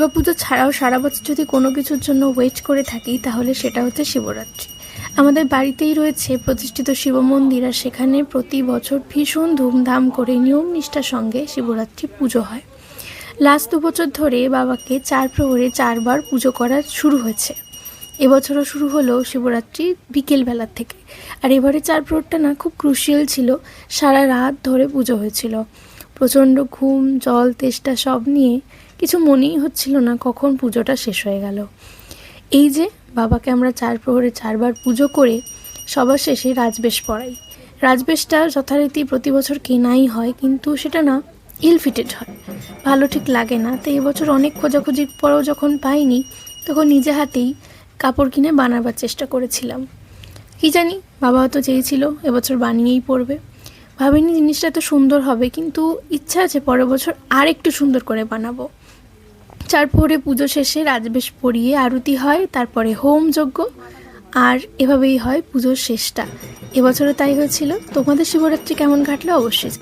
দুর্গাপুজো ছাড়াও সারা বছর যদি কোনো কিছুর জন্য ওয়েট করে থাকি তাহলে সেটা হচ্ছে শিবরাত্রি। আমাদের বাড়িতেই রয়েছে প্রতিষ্ঠিত শিব মন্দির, আর সেখানে প্রতি বছর ভীষণ ধুমধাম করে নিয়ম নিষ্ঠার সঙ্গে শিবরাত্রি পুজো হয়। লাস্ট 2 বছর ধরে বাবাকে 4 প্রহরে 4 বার পুজো করা শুরু হয়েছে। এবছরও শুরু হলো শিবরাত্রি বিকেলবেলার থেকে। আর এবারে 4 প্রহরটা না খুব ক্রুশিয়াল ছিল, সারা রাত ধরে পুজো হয়েছিল। প্রচণ্ড ঘুম, জল, তেষ্টা সব নিয়ে কিছু মনেই হচ্ছিল না কখন পুজোটা শেষ হয়ে গেল। এই যে বাবাকে আমরা 4 প্রহরে 4 বার পুজো করে সবার শেষে রাজবেশ পড়াই। রাজবেশটা যথারীতি প্রতি বছর কেনাই হয়, কিন্তু সেটা না ইল ফিটেড হয়, ভালো ঠিক লাগে না। তো এবছর অনেক খোঁজাখুঁজির পরেও যখন পাইনি, তখন নিজে হাতেই কাপড় কিনে বানাবার চেষ্টা করেছিলাম। কি জানি, বাবা হয়তো চেয়েছিল এবছর বানিয়েই পড়বে। ভাবিনি জিনিসটা এত সুন্দর হবে, কিন্তু ইচ্ছা আছে পরের বছর আর একটু সুন্দর করে বানাবো। 4 প্রহরে পুজো শেষে রাজবেশ পরিয়ে আরতি হয়, তারপরে হোম যজ্ঞ, আর এভাবেই হয় পুজোর শেষটা। এবছরও তাই হয়েছিল। তোমাদের শিবরাত্রি কেমন কাটলো অবশ্যই।